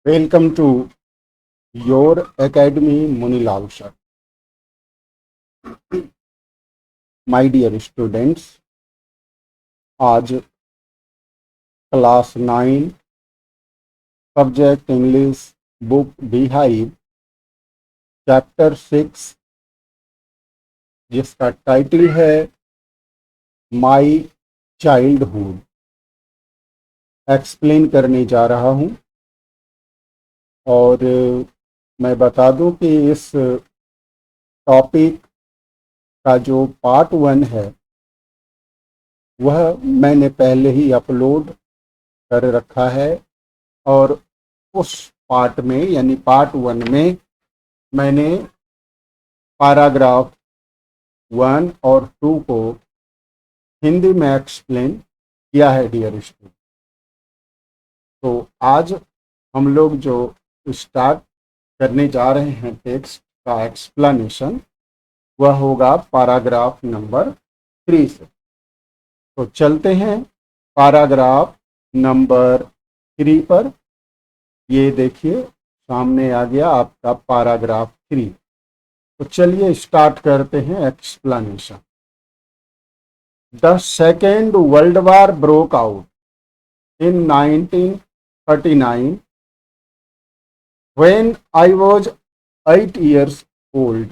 Welcome to your academy, Munilal sir. My dear students, आज class 9 subject English book beehive chapter 6 जिसका title है my childhood explain करने जा रहा हूँ। और मैं बता दूं कि इस टॉपिक का जो पार्ट 1 है वह मैंने पहले ही अपलोड कर रखा है, और उस पार्ट में यानी पार्ट 1 में मैंने पैराग्राफ 1 और 2 को हिंदी में एक्सप्लेन किया है डियर स्टूडेंट। तो आज हम लोग जो स्टार्ट करने जा रहे हैं टेक्स्ट का एक्सप्लेनेशन वह होगा पैराग्राफ नंबर 3 से। तो चलते हैं पैराग्राफ नंबर 3 पर। ये देखिए सामने आ गया आपका पैराग्राफ 3। तो चलिए स्टार्ट करते हैं explanation. The second world war broke out in 1939 when I was 8 years old।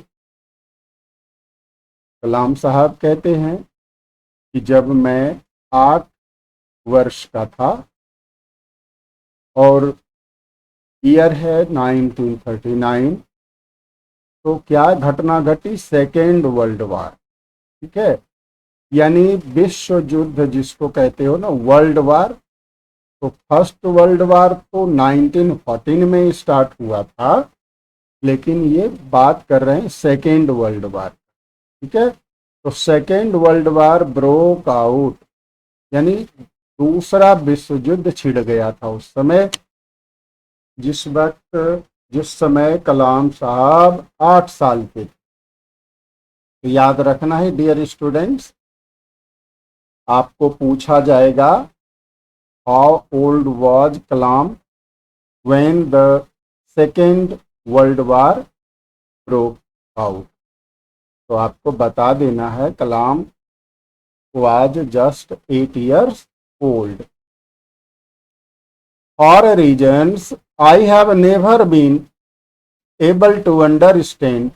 कलाम साहब कहते हैं कि जब मैं 8 वर्ष का था, और ईयर है 1939, तो क्या घटना घटी? Second world war. ठीक है, यानी विश्व युद्ध जिसको कहते हो ना वर्ल्ड वॉर। तो फर्स्ट वर्ल्ड वॉर तो 1914 में स्टार्ट हुआ था, लेकिन ये बात कर रहे हैं सेकेंड वर्ल्ड वॉर। ठीक है, तो second world war broke out यानी दूसरा विश्व युद्ध छिड़ गया था उस समय, जिस समय कलाम साहब 8 साल के थे। तो याद रखना है डियर स्टूडेंट्स, आपको पूछा जाएगा how old was Kalam when the second world war broke out. तो आपको बता देना है कलाम was just 8 years old। For reasons I have never been able to understand,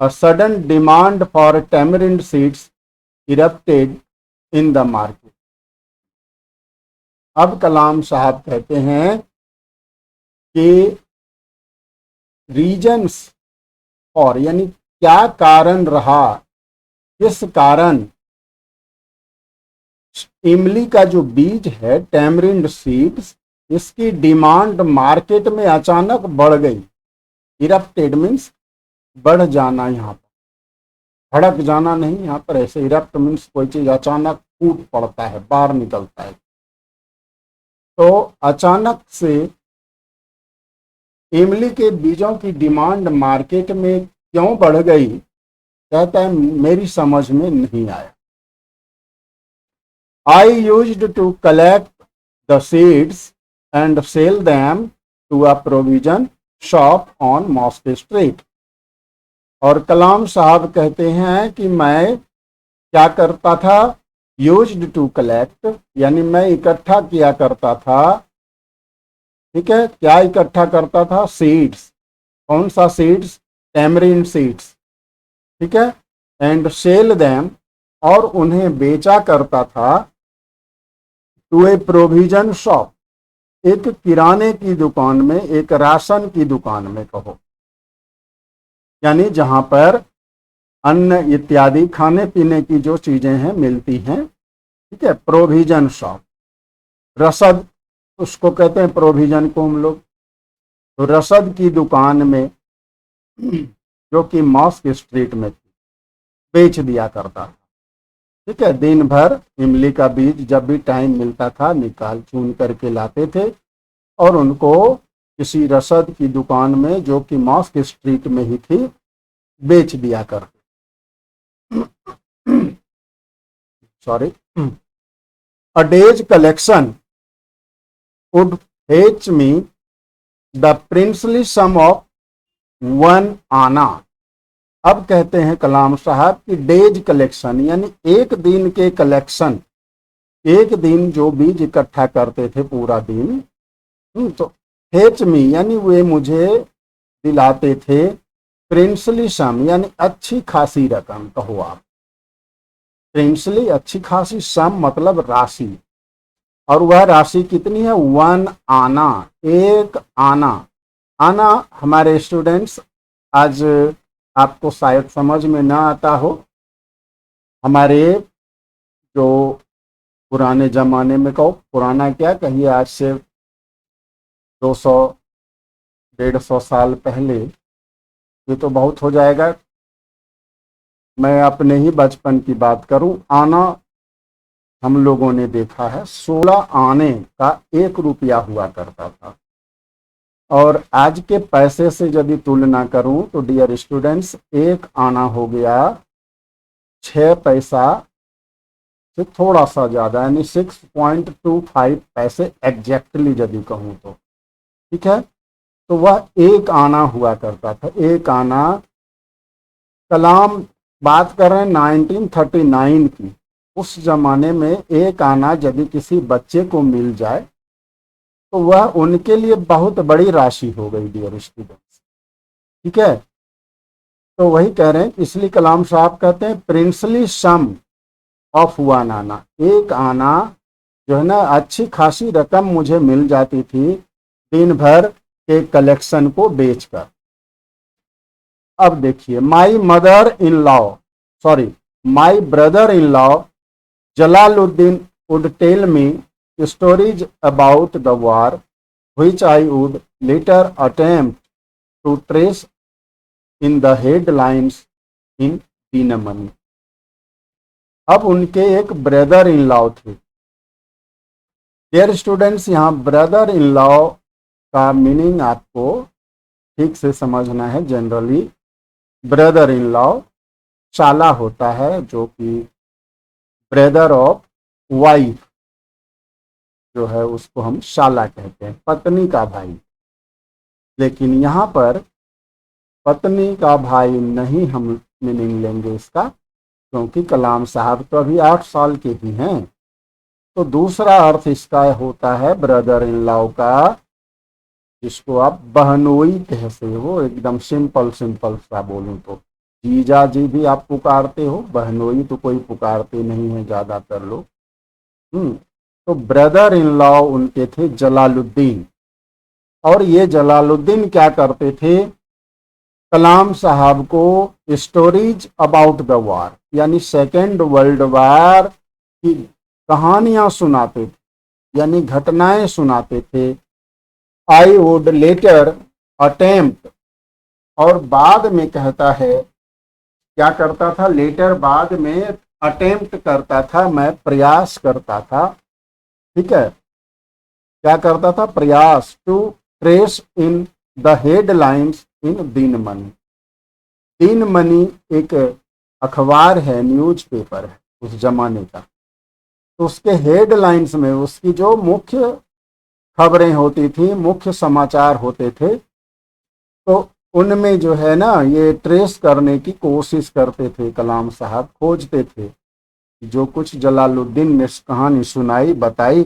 a sudden demand for tamarind seeds erupted in the market। अब कलाम साहब कहते हैं कि रीजन्स और यानी क्या कारण रहा, किस कारण इमली का जो बीज है टैमरिंड सीड्स, इसकी डिमांड मार्केट में अचानक बढ़ गई। इरप्टेड मीन्स बढ़ जाना, यहाँ पर भड़क जाना नहीं, यहाँ पर ऐसे इरप्ट मीन्स कोई चीज अचानक फूट पड़ता है, बाहर निकलता है। तो अचानक से इमली के बीजों की डिमांड मार्केट में क्यों बढ़ गई, कहता है मेरी समझ में नहीं आया। I used to collect the seeds and sell them to a provision shop on Mosque Street। और कलाम साहब कहते हैं कि मैं क्या करता था? यूज्ड टू कलेक्ट यानी मैं इकट्ठा किया करता था। ठीक है, क्या इकट्ठा करता था? सीड्स। कौन सा सीड्स? Tamarind seeds. ठीक है, एंड सेल देम और उन्हें बेचा करता था टू ए प्रोविजन शॉप, एक किराने की दुकान में, एक राशन की दुकान में कहो, यानी जहां पर अन्न इत्यादि खाने पीने की जो चीजें हैं मिलती हैं। ठीक है, प्रोविजन शॉप। रसद उसको कहते हैं, प्रोविजन को हम लोग। तो रसद की दुकान में जो कि मॉस्क स्ट्रीट में थी, बेच दिया करता था। ठीक है, दिन भर इमली का बीज जब भी टाइम मिलता था निकाल चुन करके लाते थे, और उनको किसी रसद की दुकान में जो कि मॉस्क स्ट्रीट में ही थी बेच दिया करते। Sorry, a day's collection would fetch me the princely sum of 1 आना। अब कहते हैं कलाम साहब कि डेज कलेक्शन यानी एक दिन के कलेक्शन, एक दिन जो बीज इकट्ठा करते थे पूरा दिन, तो फेच मी यानी वे मुझे दिलाते थे प्रिंसली सम यानी अच्छी खासी रकम। कहो आप, प्रिंसली अच्छी खासी, सम मतलब राशि, और वह राशि कितनी है? 1 आना, 1 आना। आना हमारे स्टूडेंट्स आज आपको शायद समझ में ना आता हो। हमारे जो पुराने जमाने में, कहो पुराना क्या कहिए, आज से 200 150 साल पहले, ये तो बहुत हो जाएगा, मैं अपने ही बचपन की बात करूं, आना हम लोगों ने देखा है 16 आने का 1 रुपया हुआ करता था। और आज के पैसे से यदि तुलना करूं तो डियर स्टूडेंट्स, 1 आना हो गया 6 पैसा से थोड़ा सा ज़्यादा, यानी 6.25 पैसे एग्जैक्टली यदि कहूँ तो, ठीक है। तो वह 1 आना हुआ करता था, 1 आना। कलाम बात कर रहे हैं 1939 की। उस जमाने में 1 आना यदि किसी बच्चे को मिल जाए तो वह उनके लिए बहुत बड़ी राशि हो गई डियर स्टूडेंट्स, ठीक है। तो वही कह रहे हैं, इसलिए कलाम साहब कहते हैं प्रिंसली सम ऑफ 1 आना, 1 आना जो है ना, अच्छी खासी रकम मुझे मिल जाती थी दिन भर के कलेक्शन को बेचकर। अब देखिए, my mother in law, sorry my brother in law Jalaluddin would tell me stories about the war, which I would later attempt to trace in the headlines in Dinamani। अब उनके एक ब्रदर इन लॉ थे। Dear students, यहाँ brother in law का meaning आपको ठीक से समझना है। जनरली ब्रदर इन लॉ शाला होता है, जो कि ब्रदर ऑफ वाइफ जो है उसको हम शाला कहते हैं, पत्नी का भाई। लेकिन यहाँ पर पत्नी का भाई नहीं हम मीनिंग लेंगे इसका, क्योंकि कलाम साहब तो अभी 8 साल के ही हैं। तो दूसरा अर्थ इसका होता है ब्रदर इन लॉ का, जिसको आप बहनोई कहते हो। एकदम सिंपल सिंपल सा बोलूं तो जीजा जी भी आप पुकारते हो, बहनोई तो कोई पुकारते नहीं है ज़्यादातर लोग। तो ब्रदर इन लॉ उनके थे जलालुद्दीन। और ये जलालुद्दीन क्या करते थे? कलाम साहब को स्टोरीज अबाउट द वार यानी सेकेंड वर्ल्ड वार की कहानियां सुनाते थे, यानी घटनाएं सुनाते थे। आई वुड लेटर अटेम्प्ट, और बाद में कहता है क्या करता था? लेटर बाद में, अटेम्प्ट करता था, मैं प्रयास करता था, ठीक है। क्या करता था? प्रयास, to trace in the headlines in Dinamani. Dinamani एक अखबार है, न्यूज़पेपर है उस जमाने का। तो उसके हेडलाइंस में उसकी जो मुख्य खबरें होती थी, मुख्य समाचार होते थे, तो उनमें जो है ना, ये ट्रेस करने की कोशिश करते थे कलाम साहब, खोजते थे जो कुछ जलालुद्दीन ने कहानी सुनाई बताई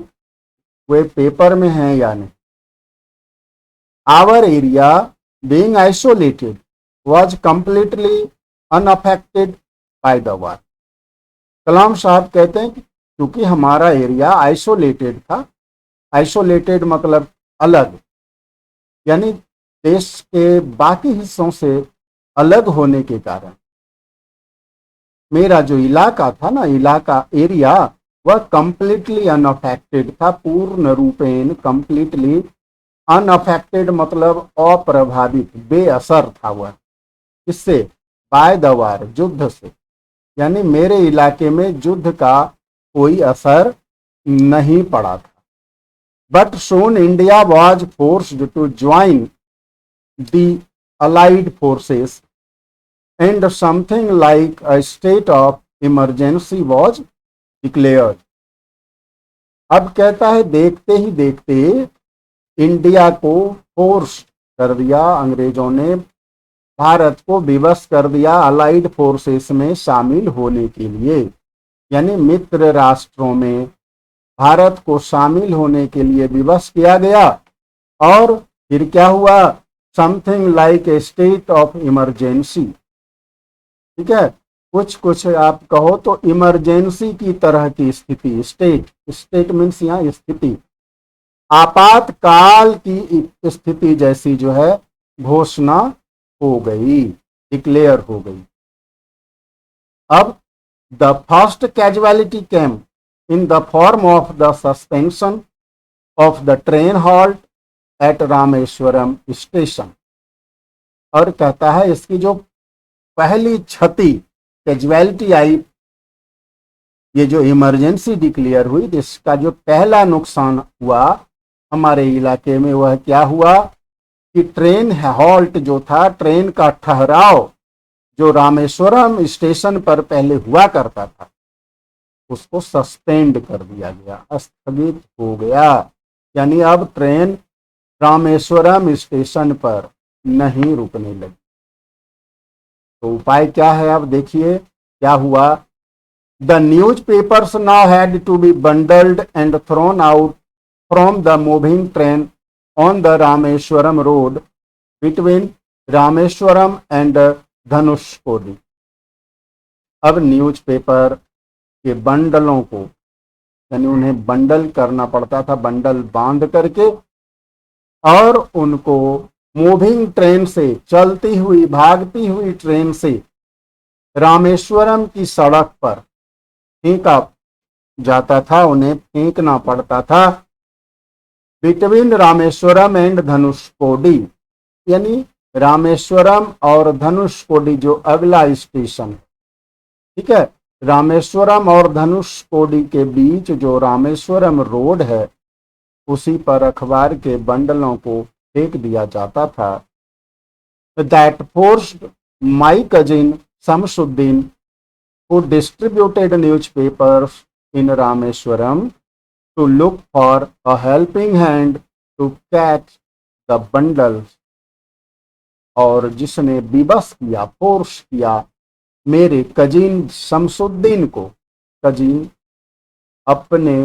वे पेपर में हैं या नहीं। Our area being isolated was completely unaffected by the war. Kalam साहब कहते हैं कि क्योंकि हमारा एरिया आइसोलेटेड था, आइसोलेटेड मतलब अलग, यानी देश के बाकी हिस्सों से अलग होने के कारण मेरा जो इलाका था ना, इलाका एरिया, वह कंप्लीटली अनअफेक्टेड था, पूर्ण रूपेण कंप्लीटली अनअफेक्टेड मतलब अप्रभावित, बेअसर था वह। इससे? बाय द वार, युद्ध से, यानी मेरे इलाके में युद्ध का कोई असर नहीं पड़ा था। But soon India was forced to join the allied forces and something like a state of emergency was declared. अब कहता है देखते ही देखते इंडिया को फोर्स कर दिया, अंग्रेजों ने भारत को विवश कर दिया अलाइड फोर्सेस में शामिल होने के लिए, यानी मित्र राष्ट्रों में भारत को शामिल होने के लिए विवश किया गया। और फिर क्या हुआ, something like a state of emergency. ठीक है, कुछ कुछ आप कहो तो इमरजेंसी की तरह की स्थिति, स्टेट मीन्स यहाँ स्थिति, आपातकाल की स्थिति जैसी जो है घोषणा हो गई, डिक्लेयर हो गई। अब the first casualty came in the form of the suspension of the train halt at Rameswaram station. और कहता है इसकी जो पहली क्षति कैजुअलिटी आई, ये जो इमरजेंसी डिक्लेयर हुई, इसका जो पहला नुकसान हुआ हमारे इलाके में वह क्या हुआ कि ट्रेन हॉल्ट जो था, ट्रेन का ठहराव जो रामेश्वरम स्टेशन पर पहले हुआ करता था, उसको सस्पेंड कर दिया गया, स्थगित हो गया। यानी अब ट्रेन रामेश्वरम स्टेशन पर नहीं रुकने लगी। तो उपाय क्या है, अब देखिए क्या हुआ। The newspapers now had to be bundled and thrown out from the moving train on the Rameswaram road between Rameswaram and Dhanushkodi. अब न्यूज पेपर के बंडलों को, यानी उन्हें बंडल करना पड़ता था, बंडल बांध करके, और उनको मूविंग ट्रेन से, चलती हुई भागती हुई ट्रेन से रामेश्वरम की सड़क पर फेंका जाता था, उन्हें फेंकना पड़ता था बिटवीन रामेश्वरम एंड धनुषकोडी, यानी रामेश्वरम और धनुषकोडी जो अगला स्टेशन, ठीक है, रामेश्वरम और धनुषकोडी के बीच जो रामेश्वरम रोड है, उसी पर अखबार के बंडलों को फेंक दिया जाता था। That forced my cousin Shamsuddin who distributed newspapers in Rameswaram to look for a helping hand to catch the bundles, और जिसने विवश किया, फोर्स किया मेरे कजीन शमसुद्दीन को, कजीन अपने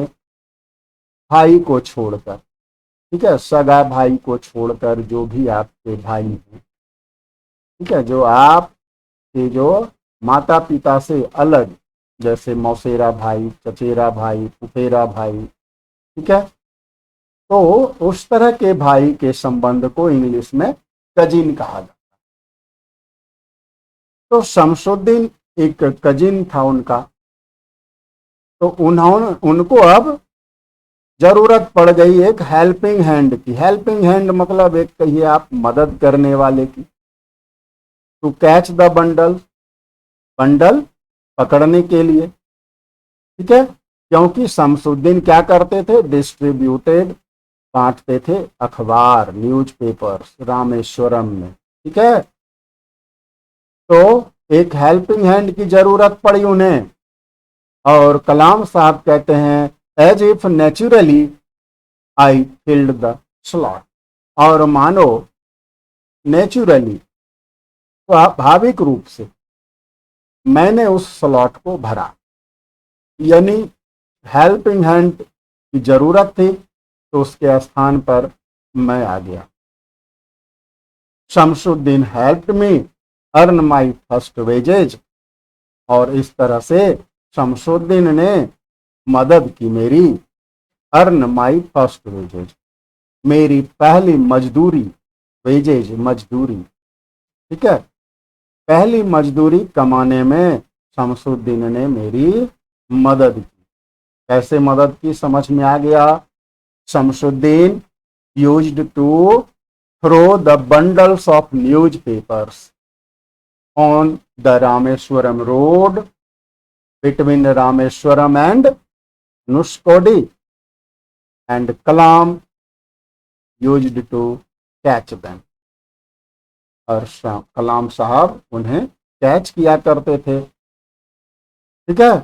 भाई को छोड़कर, ठीक है, सगा भाई को छोड़कर, जो भी आपके भाई हैं, ठीक है, जो आपके जो माता पिता से अलग, जैसे मौसेरा भाई, चचेरा भाई, फुफेरा भाई, ठीक है, तो उस तरह के भाई के संबंध को इंग्लिश में कजिन कहा जाता है। तो शमसुद्दीन एक कजिन था उनका, तो उनको अब जरूरत पड़ गई एक हेल्पिंग हैंड की। हेल्पिंग हैंड मतलब एक कहिए आप मदद करने वाले की। To catch the bundle, bundle पकड़ने के लिए, ठीक है, क्योंकि शमसुद्दीन क्या करते थे, डिस्ट्रीब्यूटेड, बांटते थे अखबार, न्यूज़पेपर्स रामेश्वरम में, ठीक है। तो एक हेल्पिंग हैंड की जरूरत पड़ी उन्हें, और कलाम साहब कहते हैं as if naturally I filled the slot, और मानो नेचुरली, स्वाभाविक रूप से मैंने उस स्लॉट को भरा, यानी हेल्पिंग हैंड की जरूरत थी तो उसके स्थान पर मैं आ गया। Shamsuddin helped me earn my first wages, और इस तरह से शमसुद्दीन ने मदद की मेरी, अर्न माई फर्स्ट वेजेज, मेरी पहली मजदूरी, वेजेज मजदूरी, ठीक है, पहली मजदूरी कमाने में शमसुद्दीन ने मेरी मदद की। कैसे मदद की समझ में आ गया। Shamsuddin used to throw the bundles of newspapers on the Rameswaram road between Rameswaram and Dhanushkodi, and Kalam used to catch them, और कलाम साहब उन्हें कैच किया करते थे, ठीक है।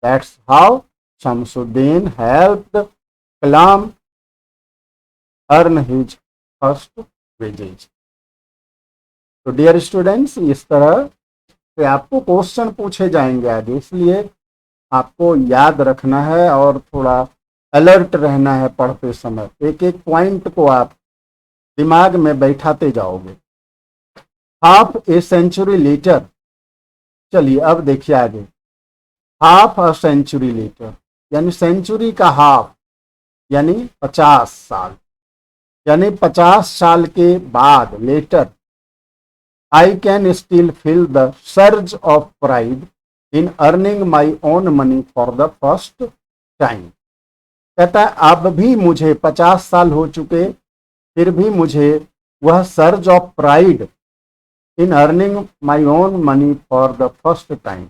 That's how Shamsuddin helped Kalam earn his first wages. तो डियर स्टूडेंट्स, इस तरह से आपको क्वेश्चन पूछे जाएंगे आगे, इसलिए आपको याद रखना है और थोड़ा अलर्ट रहना है पढ़ते समय। एक एक पॉइंट को आप दिमाग में बैठाते जाओगे। हाफ ए सेंचुरी लेटर, चलिए अब देखिए आगे। हाफ अ सेंचुरी लेटर यानी सेंचुरी का हाफ यानी 50 साल, यानी 50 साल के बाद later I can still feel the surge of pride in earning my own money for the first time. कहता है अब भी मुझे 50 साल हो चुके, फिर भी मुझे वह surge of pride in earning my own money for the first time.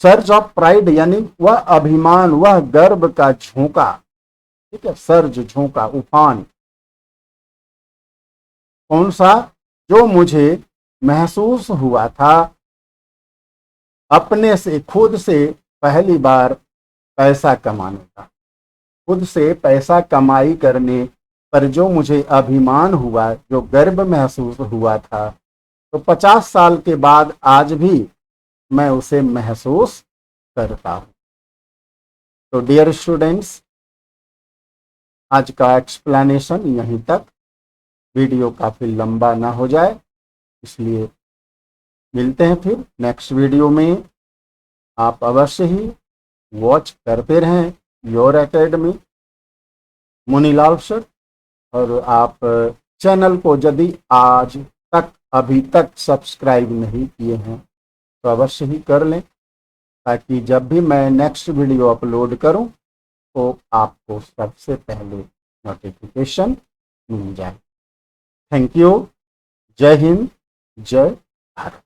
Surge of pride यानी वह अभिमान, वह गर्व का झोंका, ठीक है, सर्ज, झोंका, उफान। कौन सा? जो मुझे महसूस हुआ था अपने से, खुद से पहली बार पैसा कमाने का। खुद से पैसा कमाई करने पर जो मुझे अभिमान हुआ, जो गर्व महसूस हुआ था, तो 50 साल के बाद आज भी मैं उसे महसूस करता हूं। तो डियर स्टूडेंट्स, आज का एक्सप्लेनेशन यहीं तक। वीडियो काफी लंबा ना हो जाए, इसलिए मिलते हैं फिर नेक्स्ट वीडियो में। आप अवश्य ही वॉच करते रहें योर एकेडमी मुनीलाल सर, और आप चैनल को यदि आज तक अभी तक सब्सक्राइब नहीं किए हैं तो अवश्य ही कर लें, ताकि जब भी मैं नेक्स्ट वीडियो अपलोड करूं तो आपको सबसे पहले नोटिफिकेशन मिल जाए। Thank you. जय हिंद, जय भारत।